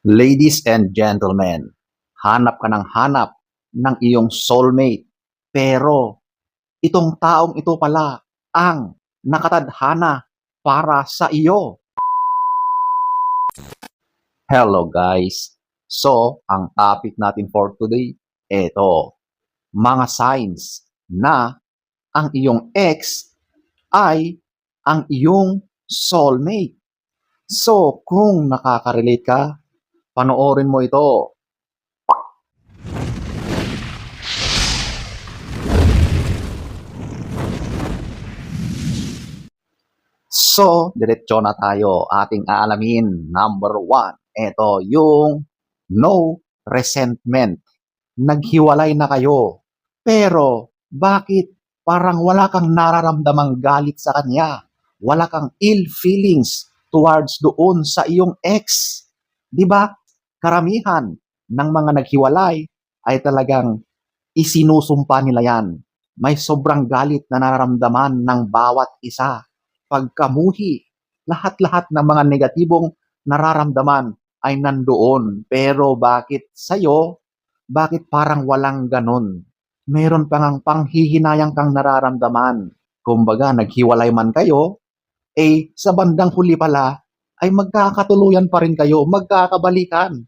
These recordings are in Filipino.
Ladies and gentlemen, hanap ka ng hanap ng iyong soulmate. Pero itong taong ito pala ang nakatadhana para sa iyo. Hello guys! So, ang topic natin for today, eto, mga signs na ang iyong ex ay ang iyong soulmate. So, kung nakaka-relate ka, panoorin mo ito. So, diretso na tayo. Ating aalamin. Number 1. Ito yung no resentment. Naghiwalay na kayo. Pero, bakit parang wala kang nararamdamang galit sa kanya? Wala kang ill feelings towards doon sa iyong ex? Di ba? Karamihan ng mga naghiwalay ay talagang isinusumpa nila yan. May sobrang galit na nararamdaman ng bawat isa. Pagkamuhi, lahat-lahat ng mga negatibong nararamdaman ay nandoon. Pero bakit sa'yo, bakit parang walang ganon? Meron pa ngang panghihinayang kang nararamdaman. Kumbaga, naghiwalay man kayo, sa bandang huli pala, ay magkakatuluyan pa rin kayo, magkakabalikan.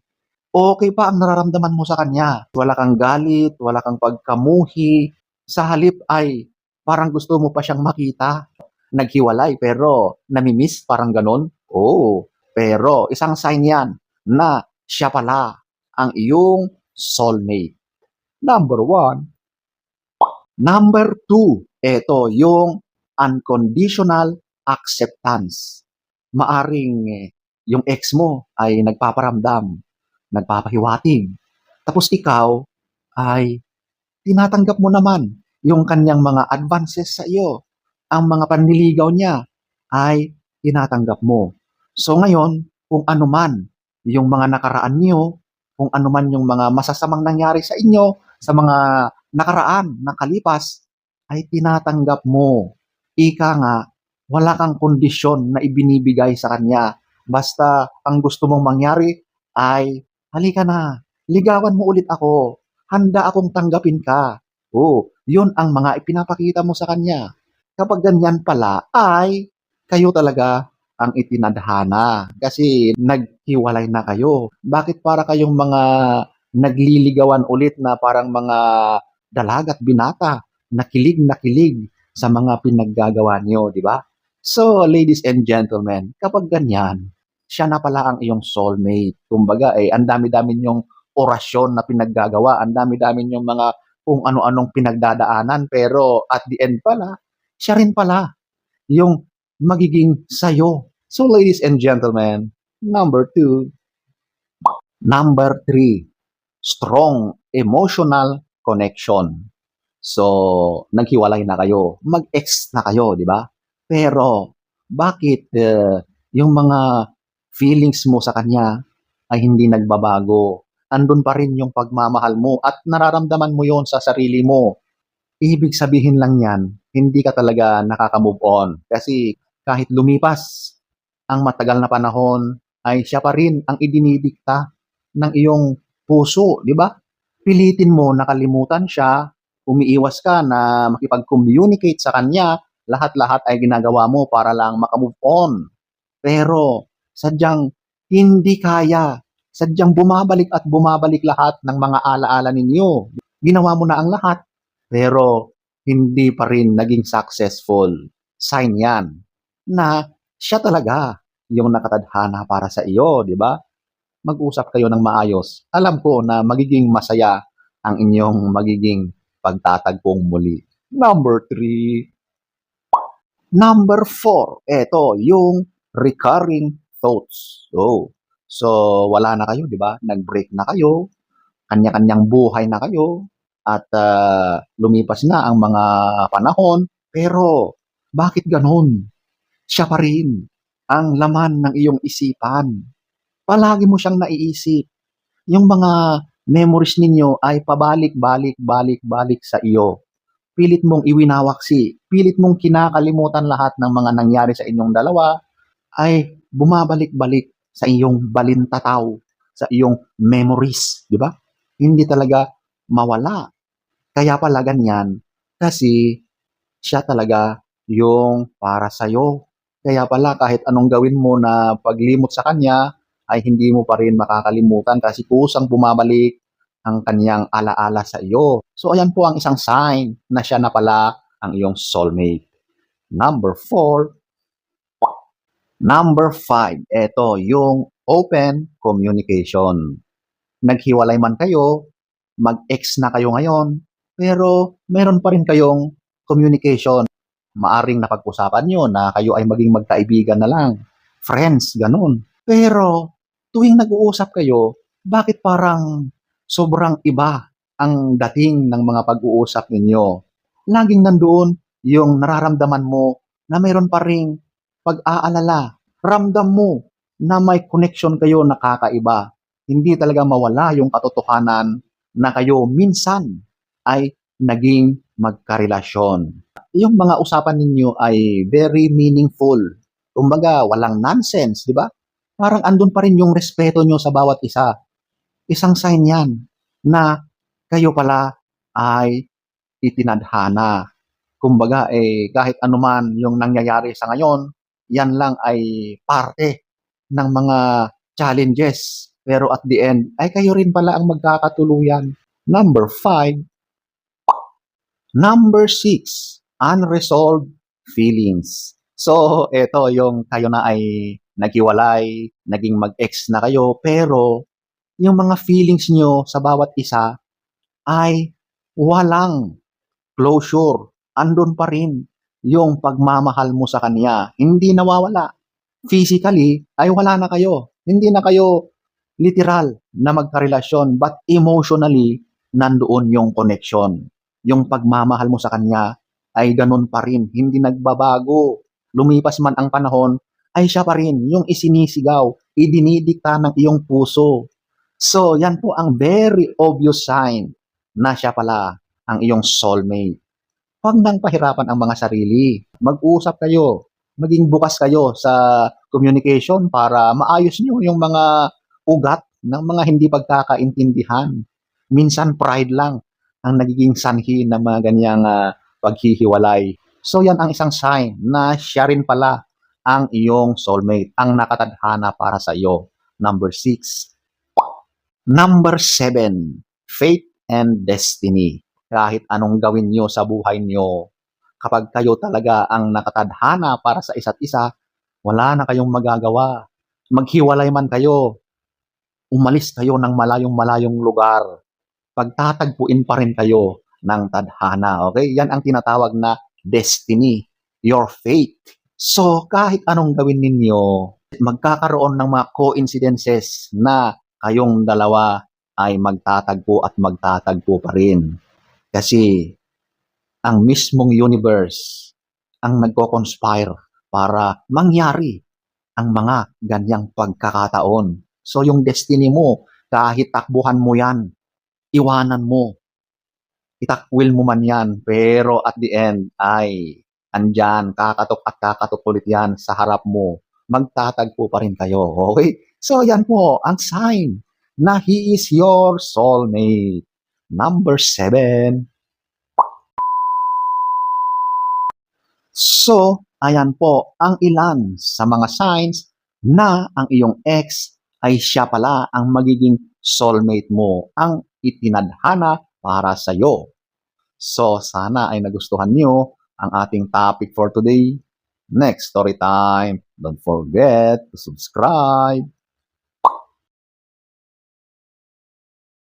Okay pa ang nararamdaman mo sa kanya. Wala kang galit, wala kang pagkamuhi. Sa halip ay parang gusto mo pa siyang makita. Naghiwalay pero namimiss, parang ganon. Oo, pero isang sign yan na siya pala ang iyong soulmate. Number 1. Number 2, ito yung unconditional acceptance. Maaring yung ex mo ay nagpaparamdam, nagpapahiwatig. Tapos ikaw ay tinatanggap mo naman yung kanyang mga advances sa iyo. Ang mga panliligaw niya ay tinatanggap mo. So ngayon, kung ano man yung mga nakaraan niyo, kung ano man yung mga masasamang nangyari sa inyo, sa mga nakaraan, nakalipas, ay tinatanggap mo. Ika nga, wala kang kondisyon na ibinibigay sa kanya. Basta ang gusto mong mangyari ay, halika na, ligawan mo ulit ako. Handa akong tanggapin ka. Oo, yun ang mga ipinapakita mo sa kanya. Kapag ganyan pala, ay kayo talaga ang itinadhana kasi naghiwalay na kayo. Bakit para kayong mga nagliligawan ulit na parang mga dalagat binata, nakilig sa mga pinaggagawa niyo, di ba? So, ladies and gentlemen, kapag ganyan, siya na pala ang iyong soulmate. Kumbaga, ang dami-dami niyong orasyon na pinaggagawa, ang dami-dami niyong mga kung ano-anong pinagdadaanan, pero at the end pala, siya rin pala yung magiging sayo. So, ladies and gentlemen, number 2. Number 3, strong emotional connection. So, naghiwalay na kayo, mag-ex na kayo, di ba? Pero, bakit yung mga feelings mo sa kanya ay hindi nagbabago? Andun pa rin yung pagmamahal mo at nararamdaman mo yon sa sarili mo. Ibig sabihin lang yan, hindi ka talaga nakaka-move on. Kasi kahit lumipas ang matagal na panahon, ay siya pa rin ang idinidikta ng iyong puso, di ba? Pilitin mo nakalimutan siya, umiiwas ka na makipag-communicate sa kanya, lahat-lahat ay ginagawa mo para lang makamove on. Pero sadyang hindi kaya, sadyang bumabalik at bumabalik lahat ng mga alaala ninyo. Ginawa mo na ang lahat, pero hindi pa rin naging successful. Sign yan na siya talaga yung nakatadhana para sa iyo, di ba? Mag-usap kayo ng maayos. Alam ko na magiging masaya ang inyong magiging pagtatagpong muli. Number 3. Number 4, eto yung recurring thoughts. So wala na kayo, di ba? Nag-break na kayo, kanya-kanyang buhay na kayo, at lumipas na ang mga panahon. Pero bakit ganon? Siya pa rin ang laman ng iyong isipan. Palagi mo siyang naiisip. Yung mga memories ninyo ay pabalik-balik sa iyo. Pilit mong iwinawaksi, pilit mong kinakalimutan lahat ng mga nangyari sa inyong dalawa, ay bumabalik-balik sa iyong balintataw. sa iyong memories, di ba? Hindi talaga mawala. Kaya pala ganyan, kasi siya talaga yung para sa'yo. Kaya pala kahit anong gawin mo na paglimot sa kanya, ay hindi mo pa rin makakalimutan kasi kusang bumabalik ang kanyang alaala sa iyo. So ayan po ang isang sign na siya na pala ang iyong soulmate. Number 4. Number 5, eto yung open communication. Naghiwalay man kayo, mag-ex na kayo ngayon, pero meron pa rin kayong communication. Maaring napag-usapan nyo na kayo ay maging magkaibigan na lang, friends, ganun. Pero tuwing nag-uusap kayo, bakit parang sobrang iba ang dating ng mga pag-uusap ninyo? Laging nandoon yung nararamdaman mo na mayroon pa ring pag-aalala. Ramdam mo na may connection kayo na kakaiba. Hindi talaga mawala yung katotohanan na kayo minsan ay naging magkarelasyon. Yung mga usapan ninyo ay very meaningful. Kumbaga, walang nonsense, di ba? Parang andun pa rin yung respeto nyo sa bawat isa. Isang sign yan na kayo pala ay itinadhana. Kumbaga, kahit anuman yung nangyayari sa ngayon, yan lang ay parte ng mga challenges. Pero at the end, ay kayo rin pala ang magkakatuluyan. Number 5. Number 6, unresolved feelings. So, ito yung kayo na ay naghiwalay, naging mag-ex na kayo, pero yung mga feelings nyo sa bawat isa ay walang closure. Andun pa rin yung pagmamahal mo sa kanya. Hindi nawawala. Physically, ay wala na kayo. Hindi na kayo literal na magkarelasyon, but emotionally, nandoon yung connection. Yung pagmamahal mo sa kanya ay ganun pa rin. Hindi nagbabago. Lumipas man ang panahon, ay siya pa rin yung isinisigaw, idinidikta ng iyong puso. So, yan po ang very obvious sign na siya pala ang iyong soulmate. Huwag nang pahirapan ang mga sarili. Mag-usap kayo. Maging bukas kayo sa communication para maayos nyo yung mga ugat ng mga hindi pagkakaintindihan. Minsan pride lang ang nagiging sanhi ng mga ganyang paghihiwalay. So yan ang isang sign na siya rin pala ang iyong soulmate, ang nakatadhana para sa iyo. Number 6. Number 7, faith and destiny. Kahit anong gawin nyo sa buhay nyo, kapag kayo talaga ang nakatadhana para sa isa't isa, wala na kayong magagawa. Maghiwalay man kayo, umalis kayo ng malayong-malayong lugar, pagtatagpuin pa rin kayo ng tadhana. Okay? Yan ang tinatawag na destiny, your fate. So, kahit anong gawin ninyo, magkakaroon ng mga coincidences na kayong dalawa ay magtatagpo at magtatagpo pa rin. Kasi ang mismong universe ang nagko-conspire para mangyari ang mga ganyang pagkakataon. So yung destiny mo, kahit takbuhan mo yan, iwanan mo, itakwil mo man yan, pero at the end ay andyan, kakatok at kakatok ulit yan sa harap mo. Magtatagpo pa rin kayo. Okay? So yan po ang sign na he is your soulmate. Number 7. So, ayan po ang ilan sa mga signs na ang iyong ex ay siya pala ang magiging soulmate mo, ang itinadhana para sa iyo. So, sana ay nagustuhan niyo ang ating topic for today. Next story time. Don't forget to subscribe.